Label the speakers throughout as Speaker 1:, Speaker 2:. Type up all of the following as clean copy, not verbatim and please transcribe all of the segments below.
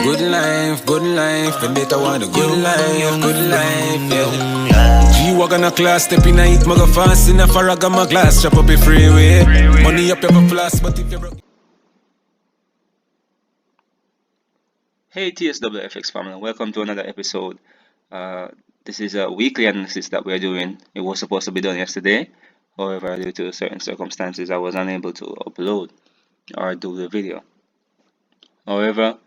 Speaker 1: good life, and they want a good life, yeah. G-Wagon a class, step in a hit, mugga fast in a Farraga my glass, chop up a freeway. Money up, you have a flash, but if you broke.
Speaker 2: Hey TSWFX family, welcome to another episode. This is a weekly analysis that we're doing. It was supposed to be done yesterday. However, due to certain circumstances, I was unable to upload or do the video. However,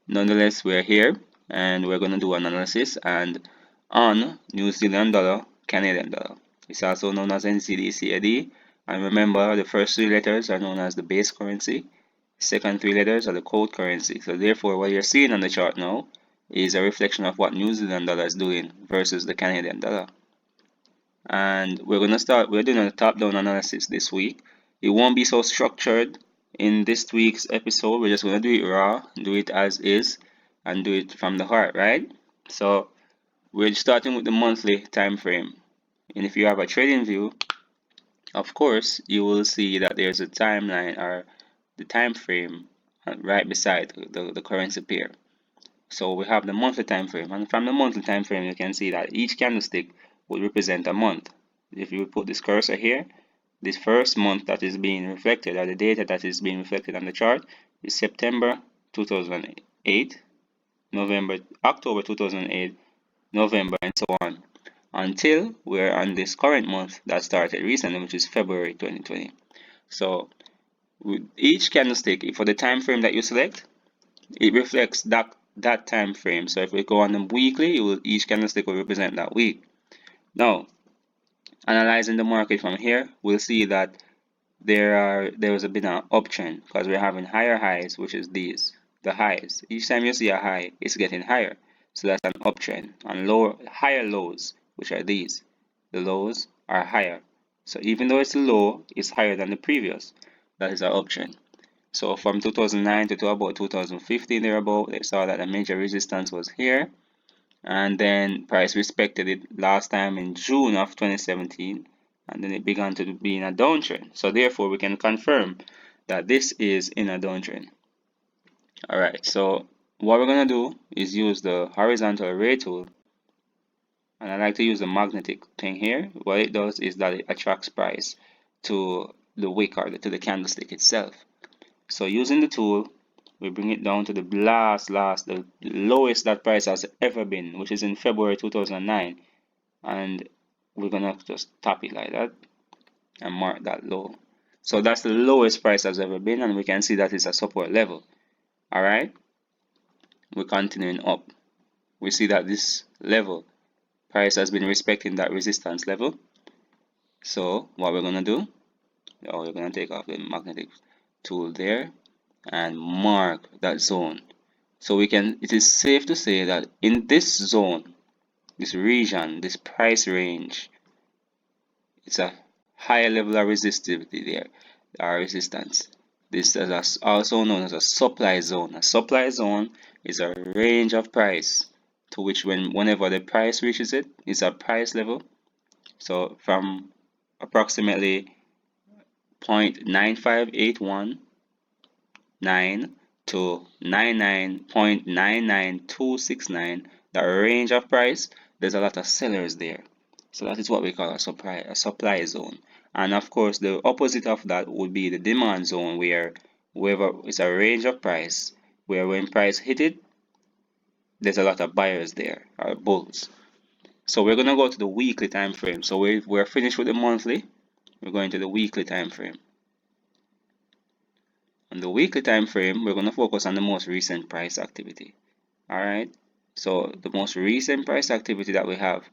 Speaker 2: nonetheless, we're here and we're going to do an analysis and on New Zealand dollar, Canadian dollar. It's also known as NZDCAD. And remember, the first three letters are known as the base currency. Second three letters are the code currency. So therefore, what you're seeing on the chart now is a reflection of what New Zealand dollar is doing versus the Canadian dollar. And we're doing a top-down analysis this week. It won't be so structured in this week's episode. We're just going to do it raw, do it as is, and do it from the heart, right? So we're starting with the monthly time frame. And if you have a trading view, of course, you will see that there's a timeline or the time frame right beside the currency pair. So we have the monthly time frame, and from the monthly time frame you can see that each candlestick would represent a month. If you put this cursor here, this first month that is being reflected, or the data that is being reflected on the chart, is September 2008, October 2008, November, and so on, until we're on this current month that started recently, which is February 2020. So with each candlestick, for the time frame that you select, it reflects that time frame. So if we go on the weekly, each candlestick will represent that week. Now, analyzing the market from here, we'll see that there was a bit of an uptrend because we're having higher highs, which is these, the highs. Each time you see a high, it's getting higher. So that's an uptrend. And higher lows, which are these. The lows are higher. So even though it's low, it's higher than the previous. That is an uptrend. So from 2009 to about 2015 thereabout, they saw that the major resistance was here. And then price respected it last time in June of 2017. And then it began to be in a downtrend. So therefore, we can confirm that this is in a downtrend. Alright, so what we're going to do is use the horizontal array tool. And I like to use the magnetic thing here. What it does is that it attracts price to the wick or to the candlestick itself. So using the tool, we bring it down to the the lowest that price has ever been, which is in February 2009. And we're gonna just tap it like that and mark that low. So that's the lowest price has ever been, and we can see that it's a support level. Alright, we're continuing up. We see that this level, price has been respecting that resistance level. So what we're gonna do, we're gonna take off the magnetic tool there and mark that zone. So it is safe to say that in this zone, this region, this price range, it's a higher level of resistivity there, or resistance. This is also known as a supply zone. A supply zone is a range of price to which whenever the price reaches it, it's a price level. So from approximately 0.95819 to 99.99269, the range of price, there's a lot of sellers there. So that is what we call a supply zone. And of course, the opposite of that would be the demand zone, where it's a range of price, where when price hit it, there's a lot of buyers there, or bulls. So we're going to go to the weekly time frame. So we're finished with the monthly. We're going to the weekly time frame. On the weekly time frame, we're going to focus on the most recent price activity. Alright, so the most recent price activity that we have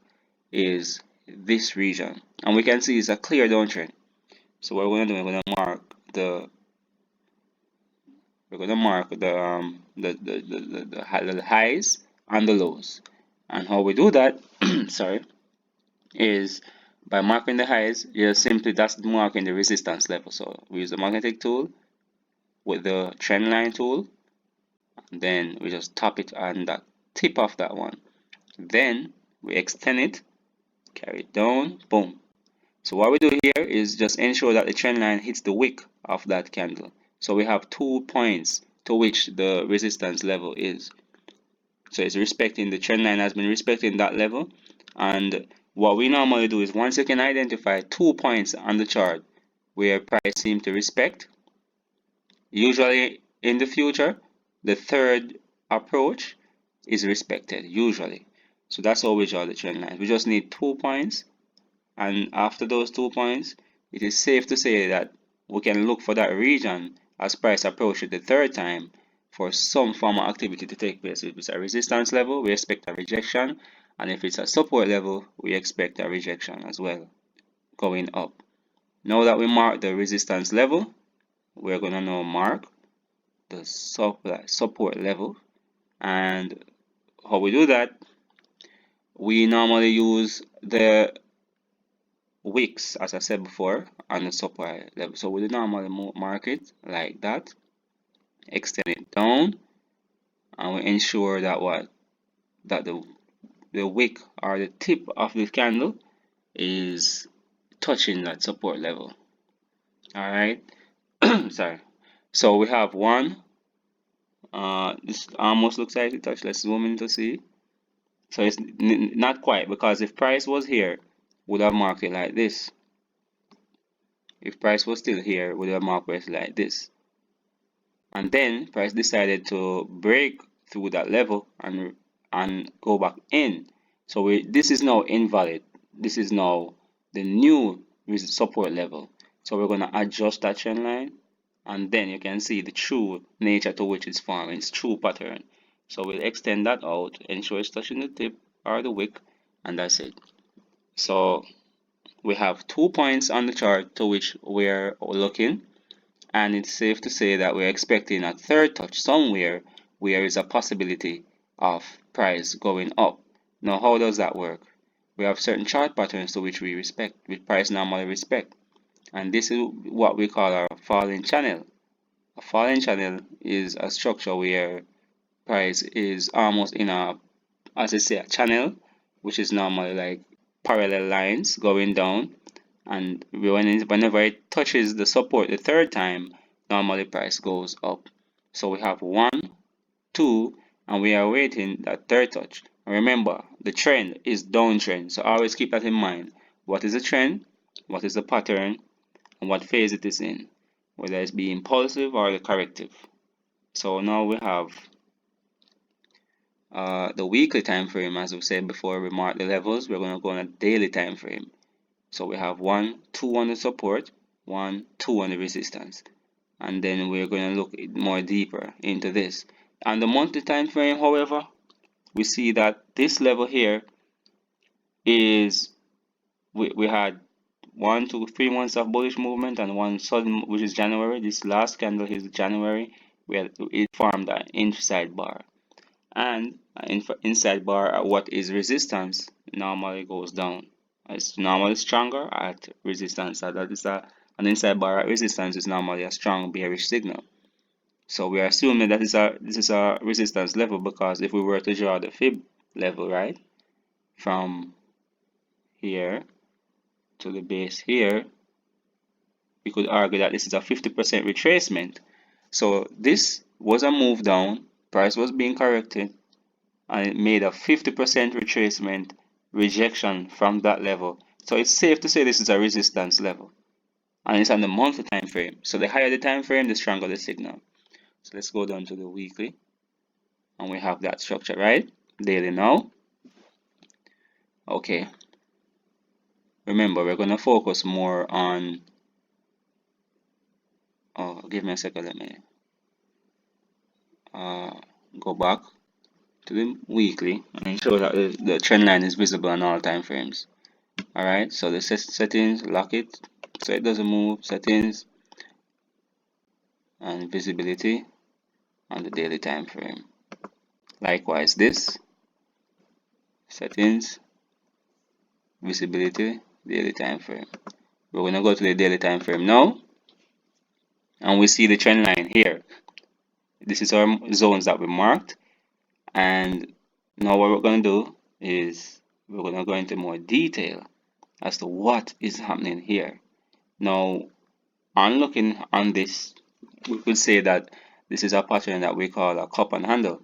Speaker 2: is this region, and we can see it's a clear downtrend. So what we're going to do, we're going to mark the highs and the lows. And how we do that, sorry, is by marking the highs, that's marking the resistance level. So we use the magnetic tool with the trend line tool, and then we just tap it on the tip of that one. Then we extend it, carry it down, boom. So what we do here is just ensure that the trend line hits the wick of that candle. So we have 2 points to which the resistance level is. So it's respecting, the trend line has been respecting that level. And what we normally do is, once you can identify 2 points on the chart where price seems to respect, usually in the future, the third approach is respected, usually. So that's how we draw the trend line. We just need 2 points, and after those 2 points, it is safe to say that we can look for that region as price approaches the third time for some form of activity to take place. If it's a resistance level, we expect a rejection, and if it's a support level, we expect a rejection as well, going up. Now that we mark the resistance level, we're going to now mark the support level. And how we do that, we normally use the wicks, as I said before, on the support level. So we normally mark it like that, extend it down, and we ensure that the wick or the tip of the candle is touching that support level. All right. Sorry. So we have one. This almost looks like it touched. Let's zoom in to see. So it's not quite, because if price was here, would have marked it like this. If price was still here, would have marked it like this. And then price decided to break through that level and go back in. So this is now invalid. This is now the new support level. So we're going to adjust that trend line, and then you can see the true nature to which it's forming, its true pattern. So we'll extend that out, ensure it's touching the tip or the wick, and that's it. So we have 2 points on the chart to which we're looking, and it's safe to say that we're expecting a third touch somewhere where there is a possibility of price going up. Now, how does that work? We have certain chart patterns to which we respect, which price normally respect, and this is what we call our falling channel. A falling channel is a structure where price is almost in a, as I say, a channel, which is normally like parallel lines going down, and whenever it touches the support the third time, normally price goes up. So we have 1, 2, and we are waiting that third touch. And remember, the trend is downtrend, so always keep that in mind. What is the trend? What is the pattern? And what phase it is in, whether it's be impulsive or the corrective. So now we have the weekly time frame. As we said before, we mark the levels. We're going to go on a daily time frame. So we have 1, 2 on the support, 1, 2 on the resistance, and then we're going to look more deeper into this. On the monthly time frame, however, we see that this level here is we had 1 to 3 months of bullish movement and one sudden, which is January. This last candle is January, where it formed an inside bar, and inside bar at what is resistance normally goes down. It's normally stronger at resistance. So that is an inside bar at resistance is normally a strong bearish signal. So we are assuming that this is a resistance level, because if we were to draw the fib level, right, from here to the base here, we could argue that this is a 50% retracement. So this was a move down, price was being corrected, and it made a 50% retracement rejection from that level. So it's safe to say this is a resistance level, and it's on the monthly time frame. So the higher the time frame, the stronger the signal. So let's go down to the weekly, and we have that structure, right? Daily now. Okay, remember, we're going to focus more on, give me a second, let me go back to the weekly and ensure that the trend line is visible on all time frames. Alright, so the settings, lock it so it doesn't move, settings, and visibility on the daily time frame. Likewise, this settings, visibility, daily time frame. We're going to go to the daily time frame now, and we see the trend line here. This is our zones that we marked, and now what we're going to do is we're going to go into more detail as to what is happening here. Now, on looking on this, we could say that this is a pattern that we call a cup and handle.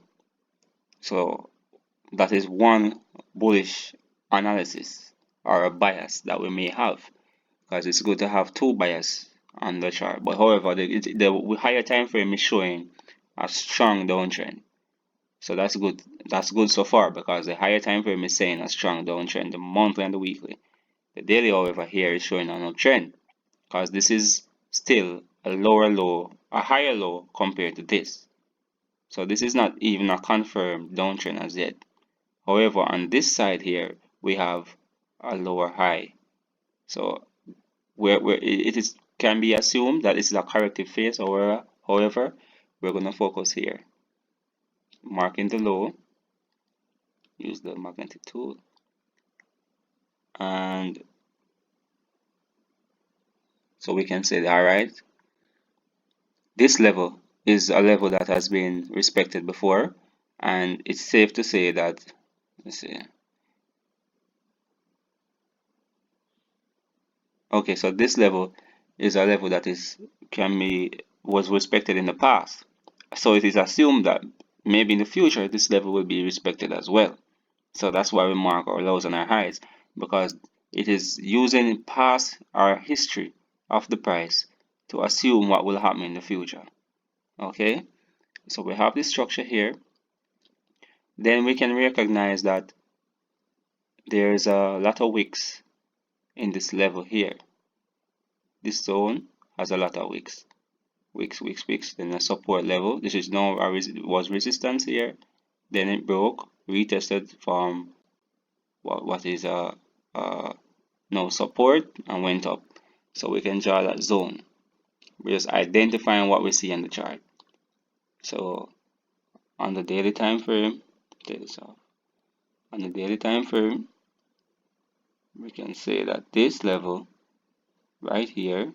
Speaker 2: So that is one bullish analysis or a bias that we may have, because it's good to have two bias on the chart. But however, the higher time frame is showing a strong downtrend. So that's good. That's good so far, because the higher time frame is saying a strong downtrend, the monthly and the weekly. The daily, however, here is showing an uptrend, because this is still a lower low, a higher low compared to this. So this is not even a confirmed downtrend as yet. However, on this side here, we have a lower high. So where it is can be assumed that this is a corrective phase. However, we're going to focus here, marking the low, use the magnetic tool, and so we can say, all right, this level is a level that has been respected before, and it's safe to say that, let's see. Okay, so this level is a level that was respected in the past. So it is assumed that maybe in the future this level will be respected as well. So that's why we mark our lows and our highs, because it is using past our history of the price to assume what will happen in the future. Okay, so we have this structure here. Then we can recognize that there's a lot of wicks in this level here. This zone has a lot of wicks. Wicks, then a support level. This is now was resistance here. Then it broke, retested from what is no support, and went up. So we can draw that zone. We're just identifying what we see in the chart. So on the daily time frame, take this off. On the daily time frame, we can say that this level right here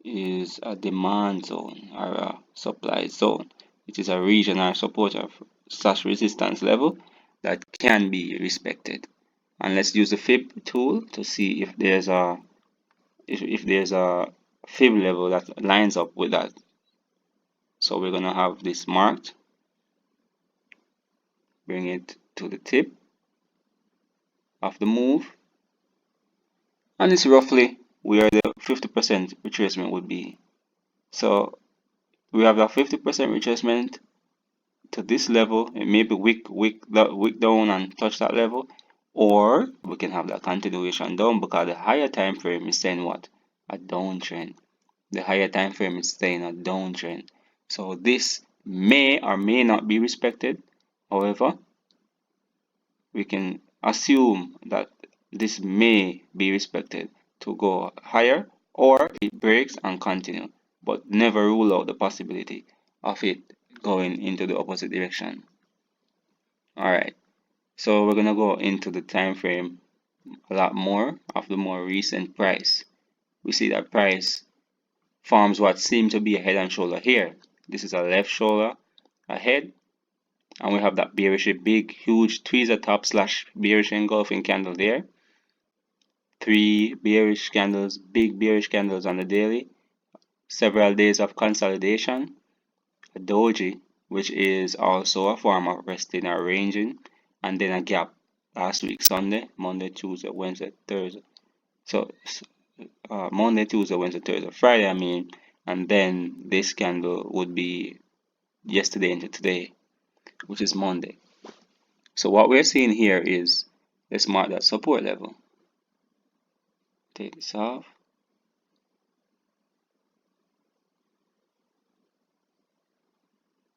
Speaker 2: is a demand zone or a supply zone. It is a region or support of such resistance level that can be respected. And let's use the fib tool to see if there's a fib level that lines up with that. So we're gonna have this marked, bring it to the tip of the move, and it's roughly where the 50% retracement would be. So we have that 50% retracement to this level. It may be wick down and touch that level, or we can have that continuation down, because the higher time frame is saying what? A downtrend. The higher time frame is saying a downtrend. So this may or may not be respected. However, we can assume that this may be respected to go higher, or it breaks and continue, but never rule out the possibility of it going into the opposite direction. Alright, so we're gonna go into the time frame a lot more of the more recent price. We see that price forms what seems to be a head and shoulder here. This is a left shoulder ahead, and we have that bearish, big, huge tweezer top slash bearish engulfing candle there. 3 bearish candles, big bearish candles on the daily. Several days of consolidation. A doji, which is also a form of resting or ranging, and then a gap last week Sunday, Monday, Tuesday, Wednesday, Thursday. So Monday, Tuesday, Wednesday, Thursday, Friday, I mean, and then this candle would be yesterday into today, which is Monday. So what we're seeing here is, let's mark that support level. Take this off.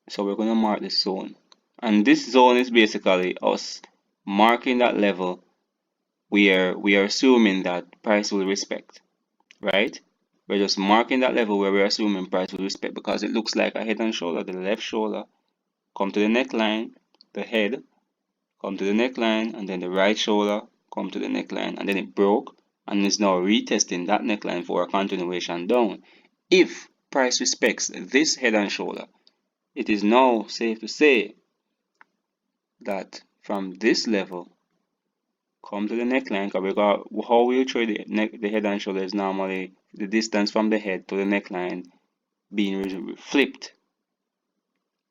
Speaker 2: So we're going to mark this zone, and this zone is basically us marking that level where we are assuming that price will respect, right? We're just marking that level where we're assuming price will respect, because it looks like a head and shoulder. The left shoulder come to the neckline, the head come to the neckline, and then the right shoulder come to the neckline, and then it broke and is now retesting that neckline for a continuation down. If price respects this head and shoulder, it is now safe to say that from this level come to the neckline, because how we trade the head and shoulder is normally the distance from the head to the neckline being flipped,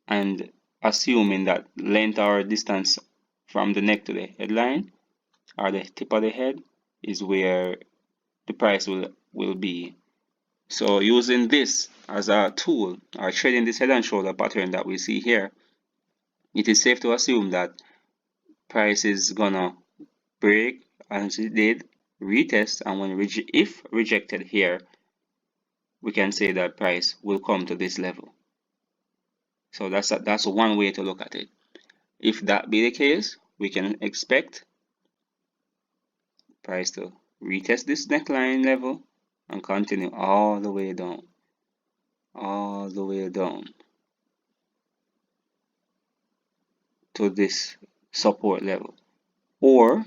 Speaker 2: and assuming that length or distance from the neck to the headline, or the tip of the head, is where the price will be. So using this as a tool, or trading this head and shoulder pattern that we see here, it is safe to assume that price is gonna break, as it did, retest, and when if rejected here, we can say that price will come to this level. So that's one way to look at it. If that be the case, we can expect price to retest this neckline level and continue all the way down, to this support level, or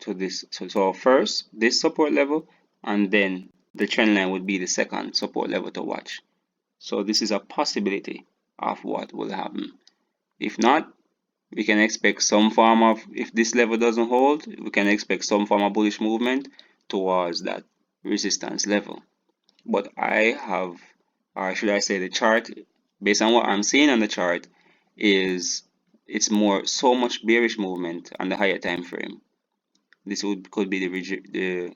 Speaker 2: to this. So first this support level, and then the trend line would be the second support level to watch. So this is a possibility of what will happen. If not, we can expect some form of, if this level doesn't hold, we can expect some form of bullish movement towards that resistance level. But I have, or should I say, the chart, based on what I'm seeing on the chart, is it's more so much bearish movement on the higher time frame. This could be the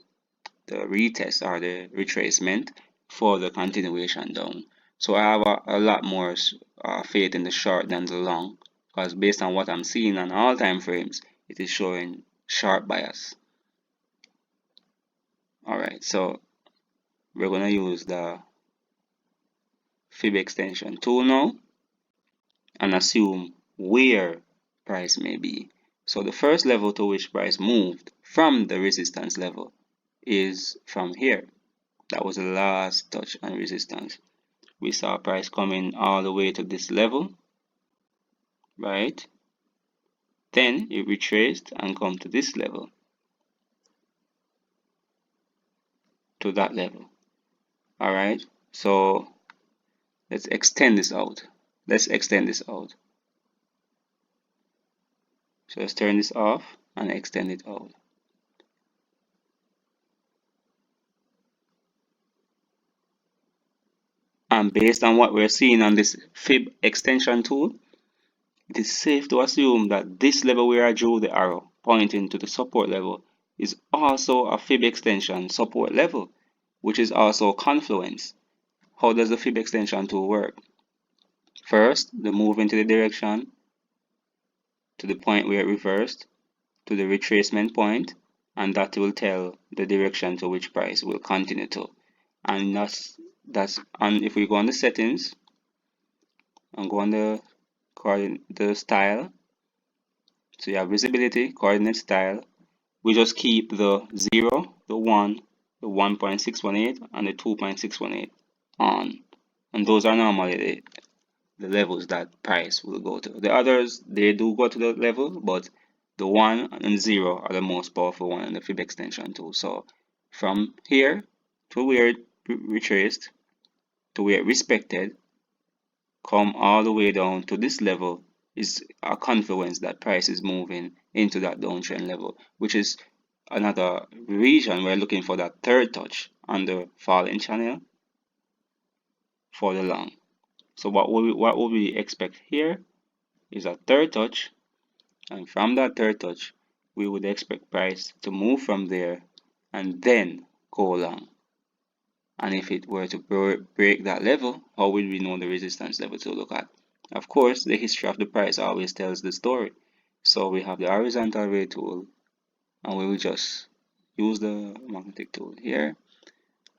Speaker 2: retest or the retracement for the continuation down. So I have a lot more faith in the short than the long, because based on what I'm seeing on all time frames, it is showing sharp bias. Alright, so we're going to use the fib extension tool now and assume where price may be. So the first level to which price moved from the resistance level is from here. That was the last touch on resistance. We saw price coming all the way to this level, right? Then it retraced and come to this level, to that level. All right, so let's extend this out. So let's turn this off and extend it out. And based on what we're seeing on this fib extension tool, it is safe to assume that this level where I drew the arrow pointing to the support level is also a fib extension support level, which is also confluence. How does the fib extension tool work? First, the move into the direction to the point where it reversed to the retracement point, and that will tell the direction to which price will continue to. And and if we go on the settings and go on the style, so you have visibility, coordinate style, we just keep the 0, the 1, the 1.618, and the 2.618 on. And those are normally the levels that price will go to. The others, they do go to the level, but the 1 and 0 are the most powerful one in the fib extension tool. So from here to where it retraced, to where it respected, come all the way down to this level is a confluence that price is moving into that downtrend level, which is another region we're looking for that third touch on the falling channel for the long. So what will we expect here is a third touch, and from that third touch we would expect price to move from there and then go long. And if it were to break that level, how will we know the resistance level to look at? Of course, the history of the price always tells the story. So we have the horizontal ray tool, and we will just use the magnetic tool here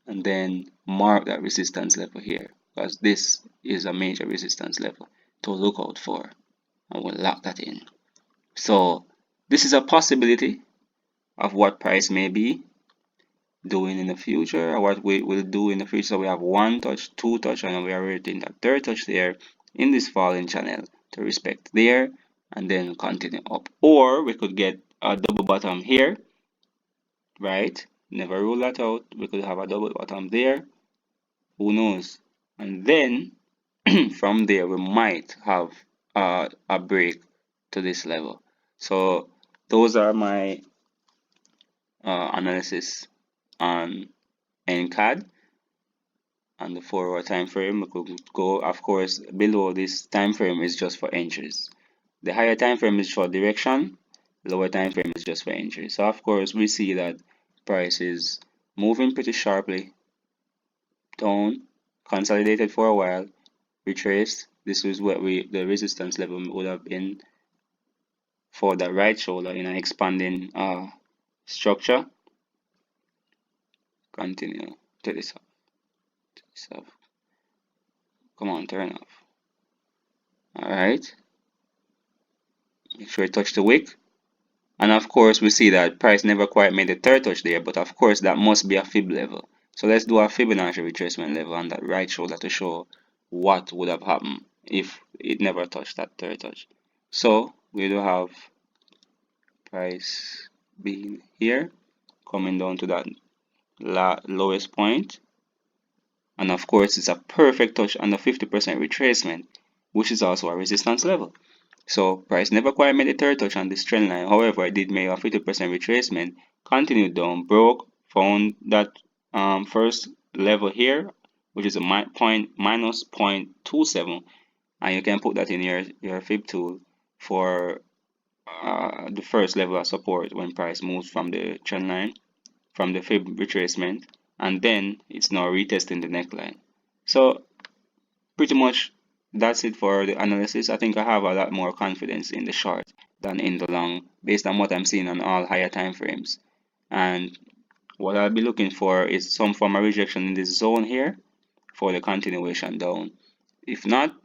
Speaker 2: and then mark that resistance level here, because this is a major resistance level to look out for, and we'll lock that in. So this is a possibility of what price may be doing in the future, or what we will do in the future. So we have one touch, two touch, and we are rating that third touch there in this falling channel to respect there, and then continue up. Or we could get a double bottom here, right? Never rule that out. We could have a double bottom there, who knows? And then from there we might have a break to this level. So those are my analysis on NCAD and the 4 hour time frame. We could go, of course, below this time frame is just for entries. The higher time frame is for direction, lower time frame is just for entry. So of course we see that price is moving pretty sharply down, consolidated for a while, retraced. This is what the resistance level would have been for the right shoulder in an expanding structure. Continue to this off. Come on, turn off. Alright. Make sure you touch the wick. And of course we see that price never quite made the third touch there, but of course that must be a fib level. So let's do a Fibonacci retracement level on that right shoulder to show what would have happened if it never touched that third touch. So we do have price being here, coming down to that lowest point, and of course it's a perfect touch on the 50% retracement, which is also a resistance level. So price never quite made a third touch on this trend line. However, it did make a 50% retracement, continued down, broke, found that first level here, which is a minus 0.27, and you can put that in your fib tool for the first level of support when price moves from the trend line, from the fib retracement, and then it's now retesting the neckline. So pretty much that's it for the analysis. I think I have a lot more confidence in the short than in the long based on what I'm seeing on all higher time frames. And what I'll be looking for is some form of rejection in this zone here for the continuation down. If not,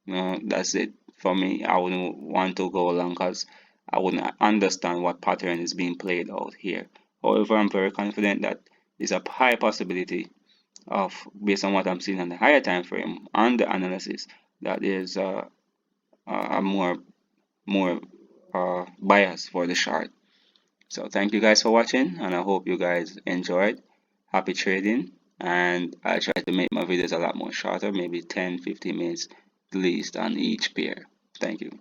Speaker 2: that's it for me. I wouldn't want to go along because I wouldn't understand what pattern is being played out here. However, I'm very confident that there's a high possibility of, based on what I'm seeing on the higher time frame and the analysis, that there's a more bias for the short. So thank you guys for watching, and I hope you guys enjoyed. Happy trading, and I try to make my videos a lot more shorter, maybe 10-15 minutes at least on each pair. Thank you.